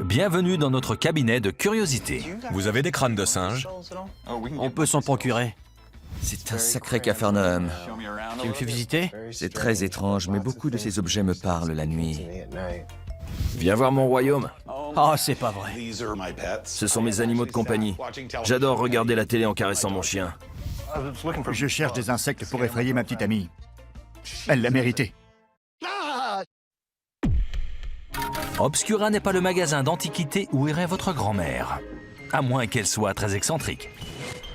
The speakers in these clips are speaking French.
Bienvenue dans notre cabinet de curiosité. Vous avez des crânes de singe? On peut s'en procurer. C'est un sacré capharnaüm. Tu me fais visiter? C'est très étrange, mais beaucoup de ces objets me parlent la nuit. Viens voir mon royaume. Ah, c'est pas vrai. Ce sont mes animaux de compagnie. J'adore regarder la télé en caressant mon chien. Je cherche des insectes pour effrayer ma petite amie. Elle l'a mérité. Obscura n'est pas le magasin d'antiquités où irait votre grand-mère. À moins qu'elle soit très excentrique.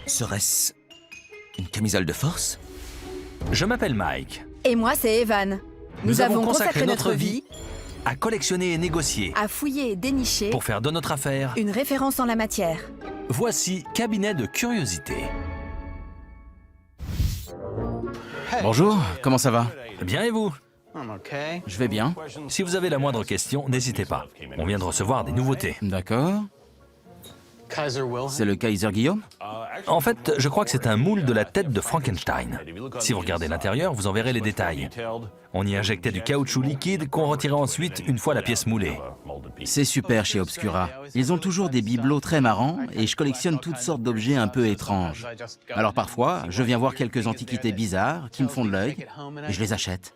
Serait-ce une camisole de force? Je m'appelle Mike. Et moi, c'est Evan. Nous avons consacré notre vie à collectionner et négocier à fouiller et dénicher pour faire de notre affaire une référence en la matière. Voici Cabinet de curiosité. Bonjour, comment ça va? Bien et vous? Je vais bien. Si vous avez la moindre question, n'hésitez pas. On vient de recevoir des nouveautés. D'accord. C'est le Kaiser Guillaume? En fait, je crois que c'est un moule de la tête de Frankenstein. Si vous regardez l'intérieur, vous en verrez les détails. On y injectait du caoutchouc liquide qu'on retirait ensuite une fois la pièce moulée. C'est super chez Obscura. Ils ont toujours des bibelots très marrants et je collectionne toutes sortes d'objets un peu étranges. Alors parfois, je viens voir quelques antiquités bizarres qui me font de l'œil et je les achète.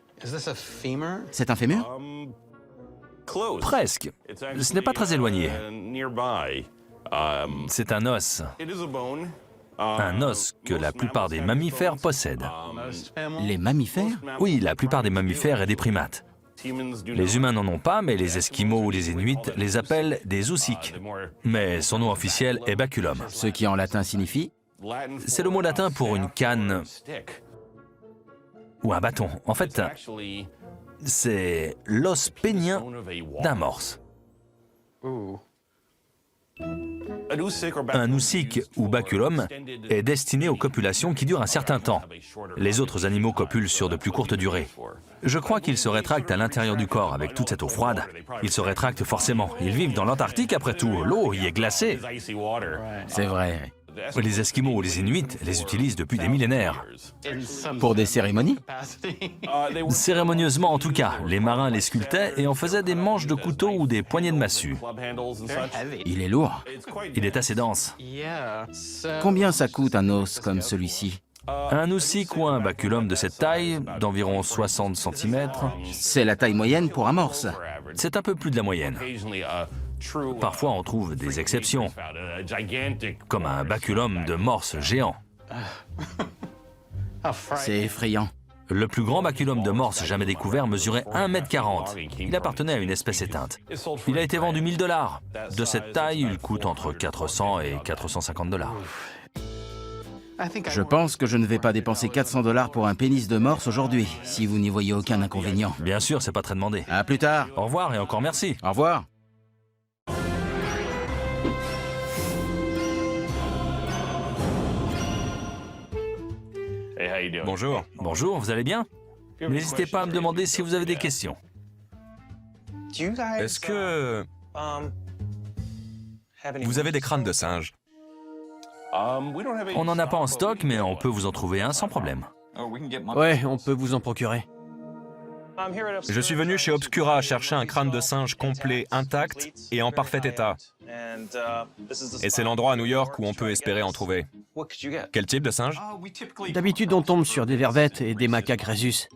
C'est un fémur? Presque. Ce n'est pas très éloigné. C'est un os. Un os que la plupart des mammifères possèdent. Les mammifères? Oui, la plupart des mammifères et des primates. Les humains n'en ont pas, mais les Esquimaux ou les Inuits les appellent des oussiques. Mais son nom officiel est baculum. Ce qui en latin signifie? C'est le mot latin pour une canne ou un bâton. En fait, c'est l'os pénien d'un morse. Un oussique ou baculum est destiné aux copulations qui durent un certain temps. Les autres animaux copulent sur de plus courtes durées. Je crois qu'ils se rétractent à l'intérieur du corps avec toute cette eau froide. Ils se rétractent forcément. Ils vivent dans l'Antarctique après tout. L'eau y est glacée. C'est vrai. Les Esquimaux ou les Inuits les utilisent depuis des millénaires. Pour des cérémonies? Cérémonieusement en tout cas, les marins les sculptaient et en faisaient des manches de couteau ou des poignées de massue. Il est lourd. Il est assez dense. Combien ça coûte un os comme celui-ci? Un oussique ou un baculum de cette taille, d'environ 60 cm, C'est la taille moyenne pour un morse. c'est un peu plus de la moyenne. Parfois, on trouve des exceptions, comme un baculum de morse géant. C'est effrayant. Le plus grand baculum de morse jamais découvert mesurait 1,40 m. Il appartenait à une espèce éteinte. Il a été vendu 1000 $. De cette taille, il coûte entre 400 et 450 $. Je pense que je ne vais pas dépenser 400 $ pour un pénis de morse aujourd'hui, si vous n'y voyez aucun inconvénient. Bien sûr, c'est pas très demandé. À plus tard. Au revoir et encore merci. Au revoir. Bonjour. Bonjour, vous allez bien? N'hésitez pas à me demander si vous avez des questions. Est-ce que vous avez des crânes de singe? On n'en a pas en stock, mais on peut vous en trouver un sans problème. Ouais, on peut vous en procurer. Je suis venu chez Obscura chercher un crâne de singe complet, intact et en parfait état. Et c'est l'endroit à New York où on peut espérer en trouver. Quel type de singe? D'habitude, on tombe sur des vervettes et des macaques rhésus.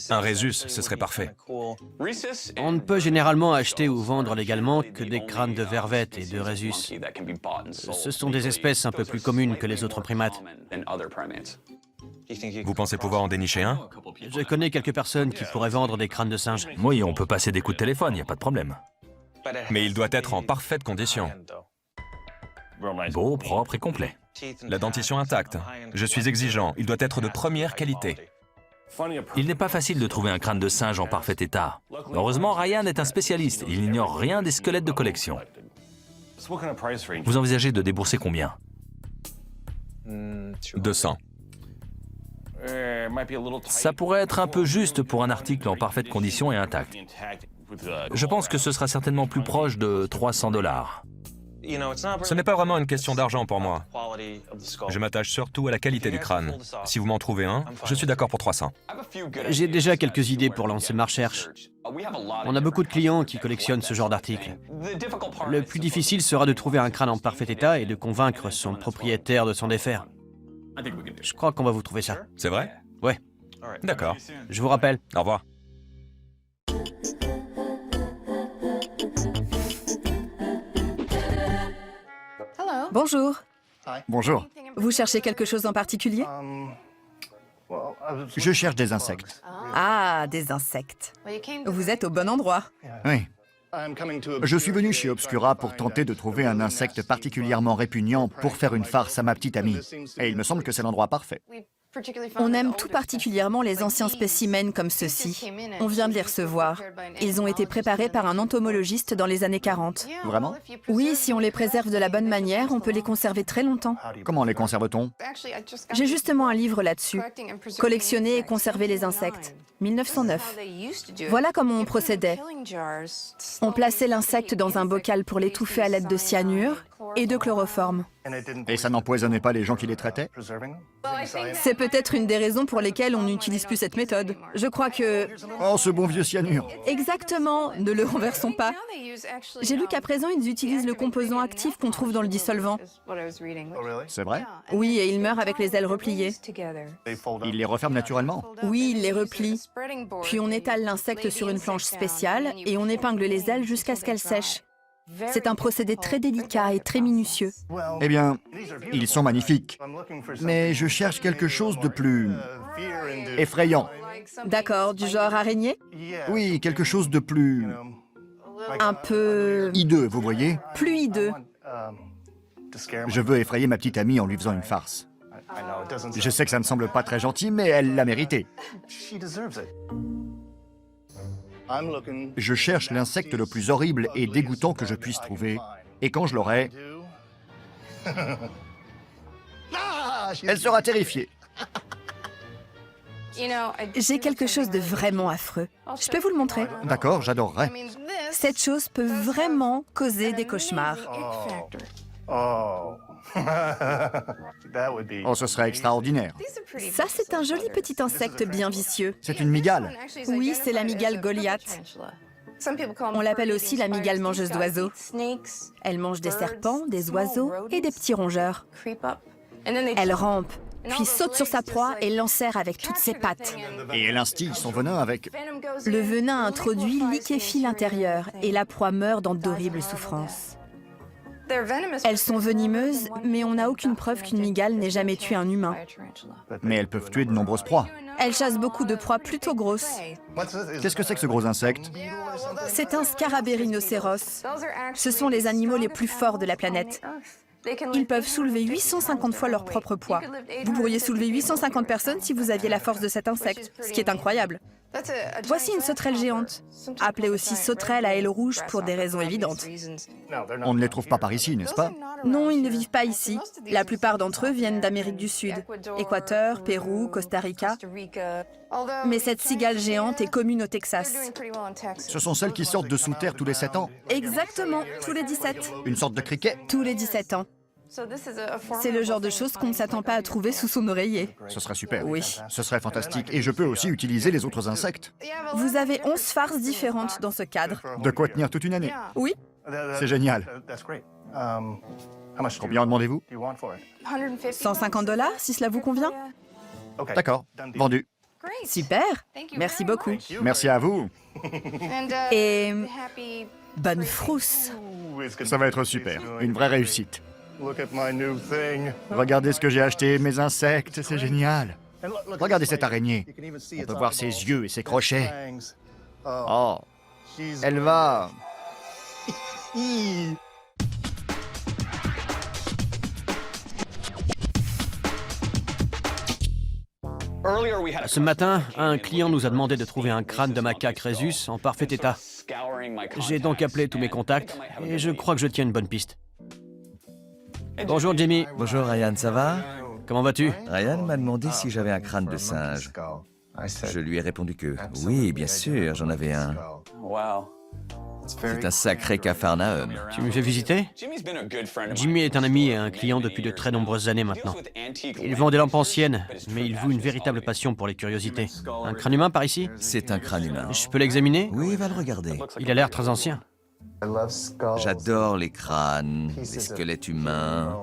Un rhésus, ce serait parfait. On ne peut généralement acheter ou vendre légalement que des crânes de vervettes et de rhésus. Ce sont des espèces un peu plus communes que les autres primates. Vous pensez pouvoir en dénicher un? Je connais quelques personnes qui pourraient vendre des crânes de singe. Oui, on peut passer des coups de téléphone, il n'y a pas de problème. Mais il doit être en parfaite condition. Beau, propre et complet. La dentition intacte. Je suis exigeant, il doit être de première qualité. Il n'est pas facile de trouver un crâne de singe en parfait état. Heureusement, Ryan est un spécialiste. Il n'ignore rien des squelettes de collection. Vous envisagez de débourser combien? 200. Ça pourrait être un peu juste pour un article en parfaite condition et intact. Je pense que ce sera certainement plus proche de 300 $. Ce n'est pas vraiment une question d'argent pour moi. Je m'attache surtout à la qualité du crâne. Si vous m'en trouvez un, je suis d'accord pour 300. J'ai déjà quelques idées pour lancer ma recherche. On a beaucoup de clients qui collectionnent ce genre d'articles. Le plus difficile sera de trouver un crâne en parfait état et de convaincre son propriétaire de s'en défaire. Je crois qu'on va vous trouver ça. C'est vrai? Ouais, D'accord. je vous rappelle. Au revoir. Bonjour. Bonjour. Vous cherchez quelque chose en particulier? Je cherche des insectes. Ah, des insectes. Vous êtes au bon endroit. Oui. Je suis venu chez Obscura pour tenter de trouver un insecte particulièrement répugnant pour faire une farce à ma petite amie. Et il me semble que c'est l'endroit parfait. On aime tout particulièrement les anciens spécimens comme ceux-ci. On vient de les recevoir. Ils ont été préparés par un entomologiste dans les années 40. Vraiment? Oui, si on les préserve de la bonne manière, on peut les conserver très longtemps. Comment les conserve-t-on? J'ai justement un livre là-dessus. Collectionner et conserver les insectes. 1909. Voilà comment on procédait. On plaçait l'insecte dans un bocal pour l'étouffer à l'aide de cyanure et de chloroforme. Et ça n'empoisonnait pas les gens qui les traitaient? C'est peut-être une des raisons pour lesquelles on n'utilise plus cette méthode. Je crois que... Oh, ce bon vieux cyanure! Exactement, ne le renversons pas. J'ai lu qu'à présent, ils utilisent le composant actif qu'on trouve dans le dissolvant. C'est vrai? Oui, et ils meurent avec les ailes repliées. Ils les referment naturellement? Oui, ils les replient. Puis on étale l'insecte sur une planche spéciale et on épingle les ailes jusqu'à ce qu'elles sèchent. C'est un procédé très délicat et très minutieux. Eh bien, ils sont magnifiques. Mais je cherche quelque chose de plus effrayant. D'accord, du genre araignée? Oui, quelque chose de plus Un peu... hideux, vous voyez? plus hideux. Je veux effrayer ma petite amie en lui faisant une farce. Je sais que ça ne semble pas très gentil, mais elle l'a mérité. Je cherche l'insecte le plus horrible et dégoûtant que je puisse trouver. Et quand je l'aurai, elle sera terrifiée. J'ai quelque chose de vraiment affreux. Je peux vous le montrer? D'accord, j'adorerais. Cette chose peut vraiment causer des cauchemars. Oh, ce serait extraordinaire. Ça, c'est un joli petit insecte bien vicieux. C'est une mygale. Oui, c'est la mygale Goliath. On l'appelle aussi la mygale mangeuse d'oiseaux. Elle mange des serpents, des oiseaux et des petits rongeurs. Elle rampe, puis saute sur sa proie et l'enserre avec toutes ses pattes. Et elle instille son venin avec... Le venin introduit liquéfie l'intérieur et la proie meurt dans d'horribles souffrances. Elles sont venimeuses, mais on n'a aucune preuve qu'une mygale n'ait jamais tué un humain. Mais elles peuvent tuer de nombreuses proies. Elles chassent beaucoup de proies plutôt grosses. Qu'est-ce que c'est que ce gros insecte? C'est un scarabée rhinocéros. Ce sont les animaux les plus forts de la planète. Ils peuvent soulever 850 fois leur propre poids. Vous pourriez soulever 850 personnes si vous aviez la force de cet insecte, ce qui est incroyable. Voici une sauterelle géante, appelée aussi sauterelle à ailes rouges pour des raisons évidentes. On ne les trouve pas par ici, n'est-ce pas? Non, ils ne vivent pas ici. La plupart d'entre eux viennent d'Amérique du Sud, Équateur, Pérou, Costa Rica. Mais cette cigale géante est commune au Texas. Ce sont celles qui sortent de sous terre tous les 7 ans. Exactement, tous les 17. Une sorte de criquet. Tous les 17 ans. C'est le genre de choses qu'on ne s'attend pas à trouver sous son oreiller. Ce serait super. Oui. Ce serait fantastique. Et je peux aussi utiliser les autres insectes. Vous avez 11 farces différentes dans ce cadre. De quoi tenir toute une année. Oui, C'est génial. Combien en demandez-vous? 150 $, si cela vous convient. D'accord, vendu. Super, merci beaucoup. Merci à vous. Et bonne frousse. Ça va être super. Une vraie réussite. Regardez ce que j'ai acheté, mes insectes, c'est génial. Regardez cette araignée. On peut voir ses yeux et ses crochets. Oh, elle va... Ce matin, un client nous a demandé de trouver un crâne de macaque rhésus en parfait état. J'ai donc appelé tous mes contacts et je crois que je tiens une bonne piste. Bonjour Jimmy, Bonjour Ryan, ça va? comment vas-tu? Ryan m'a demandé si j'avais un crâne de singe. Je lui ai répondu que oui, bien sûr, j'en avais un. C'est un sacré capharnaüm. Tu me fais visiter? Jimmy est un ami et un client depuis de très nombreuses années maintenant. Il vend des lampes anciennes, mais il voue une véritable passion pour les curiosités. Un crâne humain par ici? C'est un crâne humain. Je peux l'examiner? Oui, va le regarder. Il a l'air très ancien. J'adore les crânes, les squelettes humains,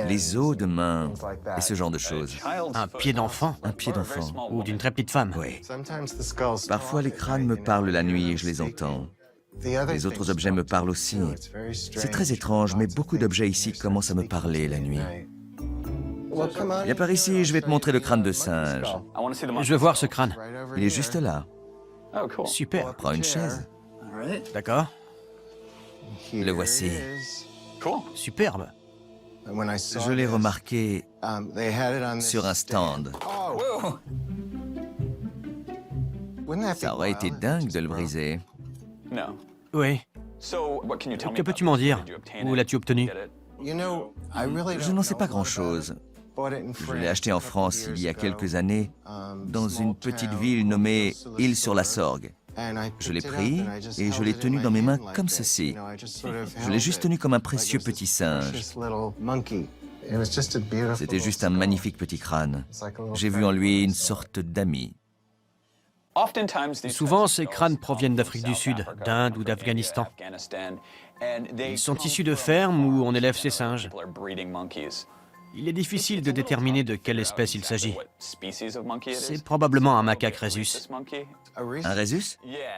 les os de mains et ce genre de choses. Un pied d'enfant? Un pied d'enfant. Ou d'une très petite femme? Oui. Parfois, les crânes me parlent la nuit et je les entends. Les autres objets me parlent aussi. C'est très étrange, mais beaucoup d'objets ici commencent à me parler la nuit. Viens par ici, je vais te montrer le crâne de singe. Je veux voir ce crâne. Il est juste là. Super. Prends une chaise. D'accord. Le voici. Superbe. Je l'ai remarqué sur un stand. Ça aurait été dingue de le briser. Oui. Que peux-tu m'en dire? Où l'as-tu obtenu? Je n'en sais pas grand-chose. Je l'ai acheté en France il y a quelques années, dans une petite ville nommée Île-sur-la-Sorgue. Je l'ai pris et je l'ai tenu dans mes mains comme ceci. Je l'ai juste tenu comme un précieux petit singe. C'était juste un magnifique petit crâne. J'ai vu en lui une sorte d'ami. Souvent, ces crânes proviennent d'Afrique du Sud, d'Inde ou d'Afghanistan. Ils sont issus de fermes où on élève ces singes. Il est difficile de déterminer de quelle espèce il s'agit. C'est probablement un macaque rhésus. Un rhésus?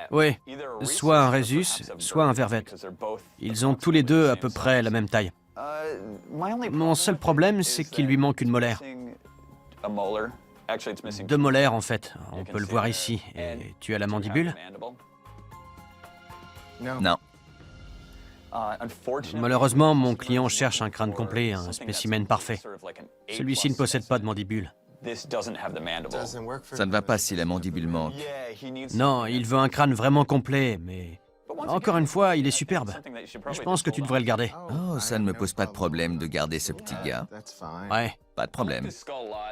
Oui, soit un rhésus, soit un vervet. Ils ont tous les deux à peu près la même taille. Mon seul problème, c'est qu'il lui manque une molaire. 2 molaires, en fait. On peut le voir ici. Et tu as la mandibule? Non. Malheureusement, mon client cherche un crâne complet, un spécimen parfait. Celui-ci ne possède pas de mandibule. Ça ne va pas si la mandibule manque. Non, il veut un crâne vraiment complet, mais... Encore une fois, il est superbe. Je pense que tu devrais le garder. Oh, ça ne me pose pas de problème de garder ce petit gars. Ouais. Pas de problème.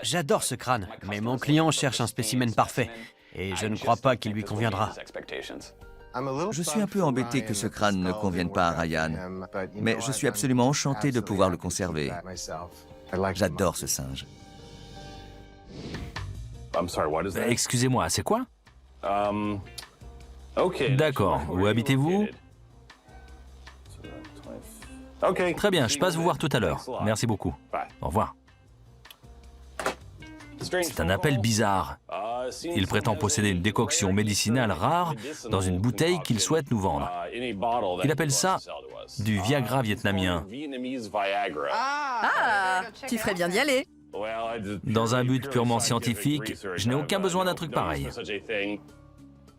J'adore ce crâne, mais mon client cherche un spécimen parfait. Et je ne crois pas qu'il lui conviendra. Je suis un peu embêté que ce crâne ne convienne pas à Ryan, mais je suis absolument enchanté de pouvoir le conserver. J'adore ce singe. Excusez-moi, c'est quoi? D'accord. Où habitez-vous? Très bien, je passe vous voir tout à l'heure. Merci beaucoup. Au revoir. C'est un appel bizarre. Il prétend posséder une décoction médicinale rare dans une bouteille qu'il souhaite nous vendre. Il appelle ça du Viagra vietnamien. Ah, tu ferais bien d'y aller. Dans un but purement scientifique, je n'ai aucun besoin d'un truc pareil.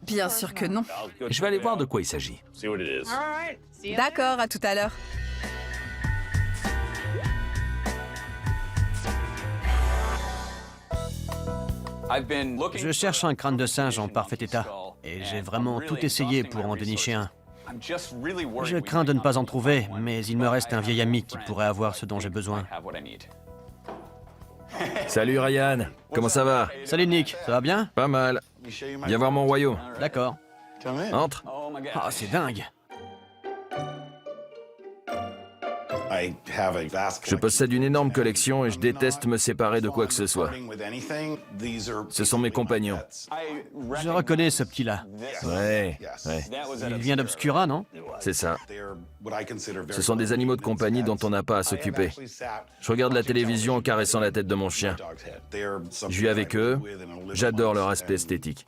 Bien sûr que non. Je vais aller voir de quoi il s'agit. D'accord, à tout à l'heure. Je cherche un crâne de singe en parfait état. Et j'ai vraiment tout essayé pour en dénicher un. Je crains de ne pas en trouver, mais il me reste un vieil ami qui pourrait avoir ce dont j'ai besoin. Salut Ryan, comment ça va? Salut Nick, ça va bien? Pas mal. Viens voir mon royaume. D'accord. Entre. Ah, c'est dingue. Je possède une énorme collection et je déteste me séparer de quoi que ce soit. Ce sont mes compagnons. Je reconnais ce petit-là. Ouais. Il vient d'Obscura, non? C'est ça. Ce sont des animaux de compagnie dont on n'a pas à s'occuper. Je regarde la télévision en caressant la tête de mon chien. Je vis avec eux. J'adore leur aspect esthétique.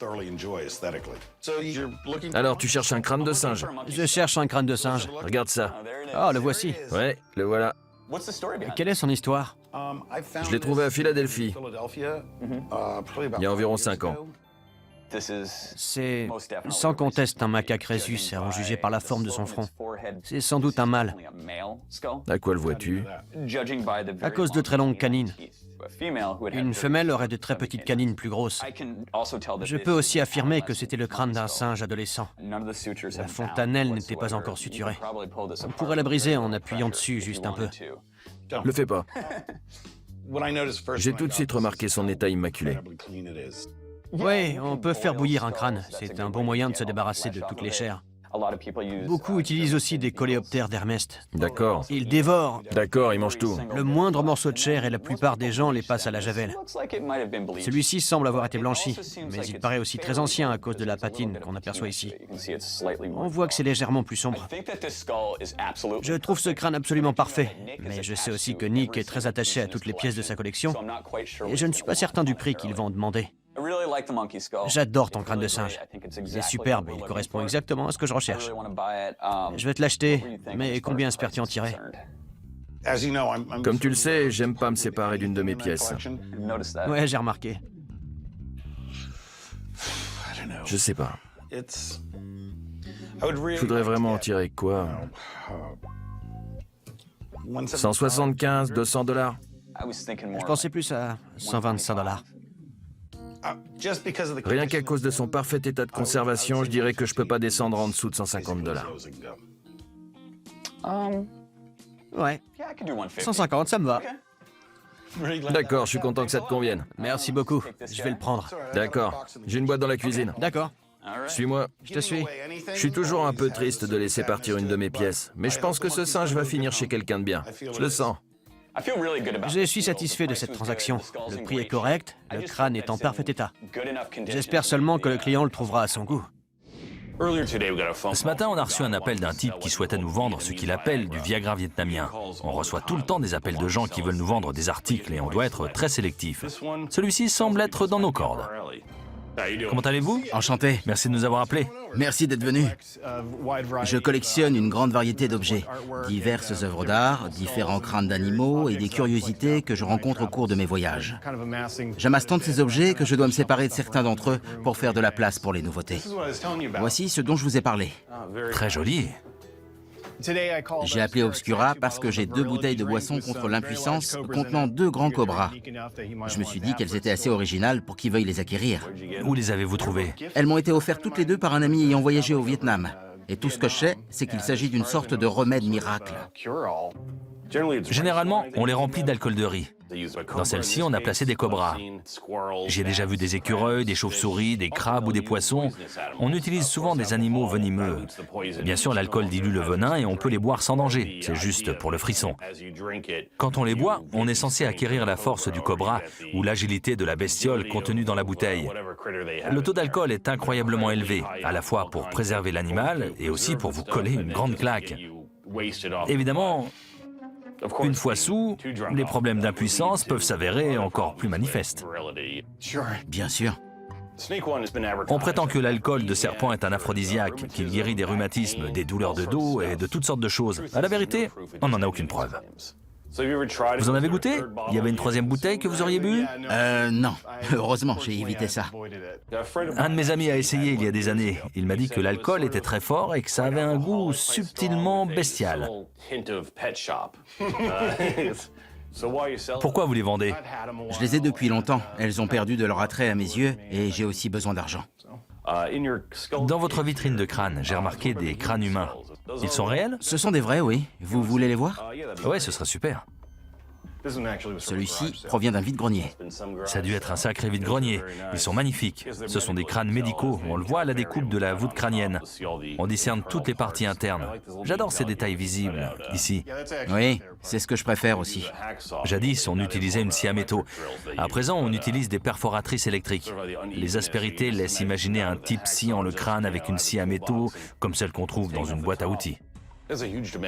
Alors, tu cherches un crâne de singe? Je cherche un crâne de singe. Regarde ça. Ah, le voici. Ouais, le voilà. Quelle est son histoire? Je l'ai trouvé à Philadelphie, il y a environ 5 ans. C'est, sans conteste, un macaque rhésus, à en juger par la forme de son front. C'est sans doute un mâle, À quoi le vois-tu? à cause de très longues canines. Une femelle aurait de très petites canines plus grosses. Je peux aussi affirmer que c'était le crâne d'un singe adolescent. La fontanelle n'était pas encore suturée. On pourrait la briser en appuyant dessus juste un peu. Le fais pas. J'ai tout de suite remarqué son état immaculé. Oui, on peut faire bouillir un crâne. C'est un bon moyen de se débarrasser de toutes les chairs. Beaucoup utilisent aussi des coléoptères d'Hermest. D'accord. Ils dévorent D'accord, ils mangent tout. le moindre morceau de chair et la plupart des gens les passent à la javel. Celui-ci semble avoir été blanchi, mais il paraît aussi très ancien à cause de la patine qu'on aperçoit ici. On voit que c'est légèrement plus sombre. Je trouve ce crâne absolument parfait, mais je sais aussi que Nick est très attaché à toutes les pièces de sa collection, et je ne suis pas certain du prix qu'ils vont en demander. J'adore ton crâne de singe. Il est superbe et il correspond exactement à ce que je recherche. Je vais te l'acheter, mais combien espères-tu en tirer? Comme tu le sais, j'aime pas me séparer d'une de mes pièces. Ouais, j'ai remarqué. Je sais pas. Je voudrais vraiment en tirer quoi? 175, 200 $? Je pensais plus à 125 $. Rien qu'à cause de son parfait état de conservation, je dirais que je peux pas descendre en dessous de 150 $. Ouais, 150, ça me va. D'accord, je suis content que ça te convienne. Merci beaucoup, je vais le prendre. D'accord, j'ai une boîte dans la cuisine. D'accord, Suis-moi. je te suis. Je suis toujours un peu triste de laisser partir une de mes pièces, mais je pense que ce singe va finir chez quelqu'un de bien. Je le sens. Je suis satisfait de cette transaction. Le prix est correct, le crâne est en parfait état. J'espère seulement que le client le trouvera à son goût. Ce matin, on a reçu un appel d'un type qui souhaitait nous vendre ce qu'il appelle du Viagra vietnamien. On reçoit tout le temps des appels de gens qui veulent nous vendre des articles et on doit être très sélectif. Celui-ci semble être dans nos cordes. Comment allez-vous? Enchanté. Merci de nous avoir appelés. Merci d'être venu. Je collectionne une grande variété d'objets, diverses œuvres d'art, différents crânes d'animaux et des curiosités que je rencontre au cours de mes voyages. J'amasse tant de ces objets que je dois me séparer de certains d'entre eux pour faire de la place pour les nouveautés. Voici ce dont je vous ai parlé. Très joli. J'ai appelé Obscura parce que j'ai 2 bouteilles de boisson contre l'impuissance contenant 2 grands cobras. Je me suis dit qu'elles étaient assez originales pour qui veuille les acquérir. Où les avez-vous trouvées? Elles m'ont été offertes toutes les deux par un ami ayant voyagé au Vietnam. Et tout ce que je sais, c'est qu'il s'agit d'une sorte de remède miracle. Généralement, on les remplit d'alcool de riz. Dans celle-ci, on a placé des cobras. J'ai déjà vu des écureuils, des chauves-souris, des crabes ou des poissons. On utilise souvent des animaux venimeux. Bien sûr, l'alcool dilue le venin et on peut les boire sans danger. C'est juste pour le frisson. Quand on les boit, on est censé acquérir la force du cobra ou l'agilité de la bestiole contenue dans la bouteille. Le taux d'alcool est incroyablement élevé, à la fois pour préserver l'animal et aussi pour vous coller une grande claque. Évidemment, une fois sous, les problèmes d'impuissance peuvent s'avérer encore plus manifestes. Bien sûr. On prétend que l'alcool de serpent est un aphrodisiaque, qu'il guérit des rhumatismes, des douleurs de dos et de toutes sortes de choses. À la vérité, on n'en a aucune preuve. Vous en avez goûté? Il y avait une 3e bouteille que vous auriez bu? Non. Heureusement, j'ai évité ça. Un de mes amis a essayé il y a des années. Il m'a dit que l'alcool était très fort et que ça avait un goût subtilement bestial. Pourquoi vous les vendez? Je les ai depuis longtemps. Elles ont perdu de leur attrait à mes yeux et j'ai aussi besoin d'argent. Dans votre vitrine de crâne, j'ai remarqué des crânes humains. Ils sont réels? Ce sont des vrais, oui. Vous voulez les voir? Ouais, ce serait super. Celui-ci provient d'un vide-grenier. Ça a dû être un sacré vide-grenier. Ils sont magnifiques. Ce sont des crânes médicaux. On le voit à la découpe de la voûte crânienne. On discerne toutes les parties internes. J'adore ces détails visibles, ici. Oui, c'est ce que je préfère aussi. Jadis, on utilisait une scie à métaux. À présent, on utilise des perforatrices électriques. Les aspérités laissent imaginer un type sciant le crâne avec une scie à métaux, comme celle qu'on trouve dans une boîte à outils.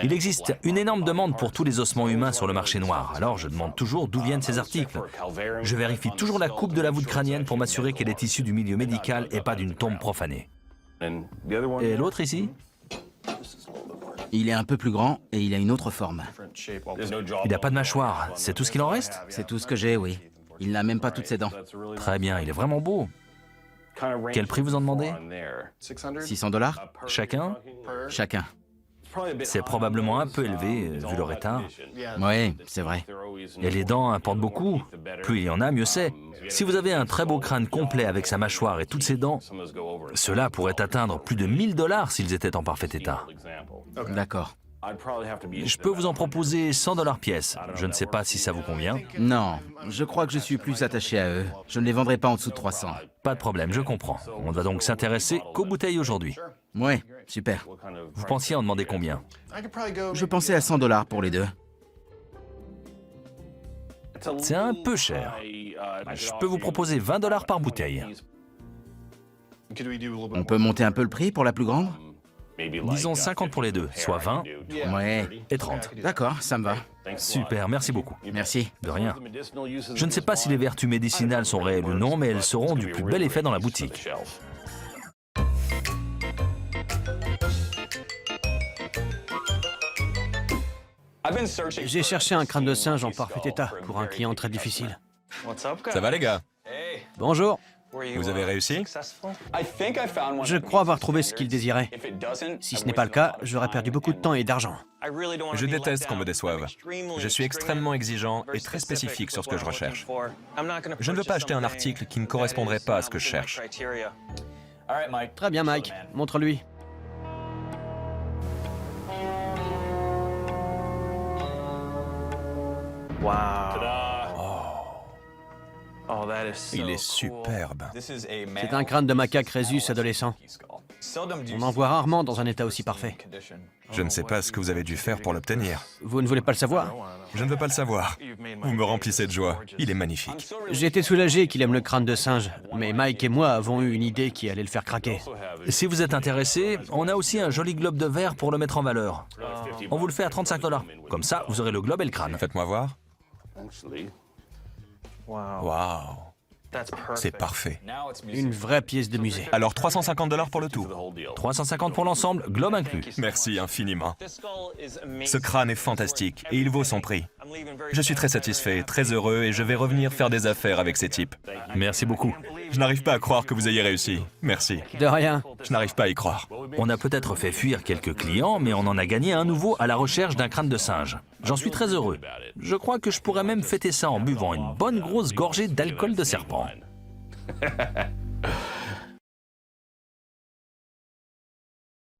Il existe une énorme demande pour tous les ossements humains sur le marché noir, alors je demande toujours d'où viennent ces articles. Je vérifie toujours la coupe de la voûte crânienne pour m'assurer qu'elle est issue du milieu médical et pas d'une tombe profanée. Et l'autre ici? Il est un peu plus grand et il a une autre forme. Il n'a pas de mâchoire, c'est tout ce qu'il en reste? C'est tout ce que j'ai, oui. Il n'a même pas toutes ses dents. Très bien, il est vraiment beau. Quel prix vous en demandez? 600 $? Chacun? Chacun. C'est probablement un peu élevé, vu leur état. Oui, c'est vrai. Et les dents importent beaucoup. Plus il y en a, mieux c'est. Si vous avez un très beau crâne complet avec sa mâchoire et toutes ses dents, cela pourrait atteindre plus de 1000 $ s'ils étaient en parfait état. D'accord. Je peux vous en proposer 100 $ pièce. Je ne sais pas si ça vous convient. Non, je crois que je suis plus attaché à eux. Je ne les vendrai pas en dessous de 300. Pas de problème, je comprends. On ne va donc s'intéresser qu'aux bouteilles aujourd'hui. Ouais, super. Vous pensiez en demander combien? Je pensais à 100 $ pour les deux. C'est un peu cher. Je peux vous proposer 20 $ par bouteille. On peut monter un peu le prix pour la plus grande? Disons 50 pour les deux, soit 20 Ouais. et 30. D'accord, ça me va. Super, merci beaucoup. Merci. De rien. Je ne sais pas si les vertus médicinales sont réelles ou non, mais elles seront du plus bel effet dans la boutique. J'ai cherché un crâne de singe en parfait état pour un client très difficile. Ça va les gars? Bonjour. Vous avez réussi? Je crois avoir trouvé ce qu'il désirait. Si ce n'est pas le cas, j'aurais perdu beaucoup de temps et d'argent. Je déteste qu'on me déçoive. Je suis extrêmement exigeant et très spécifique sur ce que je recherche. Je ne veux pas acheter un article qui ne correspondrait pas à ce que je cherche. Très bien, Mike. Montre-lui. Il est superbe. C'est un crâne de macaque rhésus adolescent. On en voit rarement dans un état aussi parfait. Je ne sais pas ce que vous avez dû faire pour l'obtenir. Vous ne voulez pas le savoir? Je ne veux pas le savoir. Vous me remplissez de joie. Il est magnifique. J'ai été soulagé qu'il aime le crâne de singe, mais Mike et moi avons eu une idée qui allait le faire craquer. Si vous êtes intéressé, on a aussi un joli globe de verre pour le mettre en valeur. On vous le fait à 35 $. Comme ça, vous aurez le globe et le crâne. Faites-moi voir. Waouh. C'est parfait. Une vraie pièce de musée. Alors 350 $ pour le tout. 350 pour l'ensemble, globe inclus. Merci infiniment. Ce crâne est fantastique et il vaut son prix. Je suis très satisfait, très heureux et je vais revenir faire des affaires avec ces types. Merci beaucoup. Je n'arrive pas à croire que vous ayez réussi. Merci. De rien. Je n'arrive pas à y croire. On a peut-être fait fuir quelques clients, mais on en a gagné un nouveau à la recherche d'un crâne de singe. J'en suis très heureux. Je crois que je pourrais même fêter ça en buvant une bonne grosse gorgée d'alcool de serpent.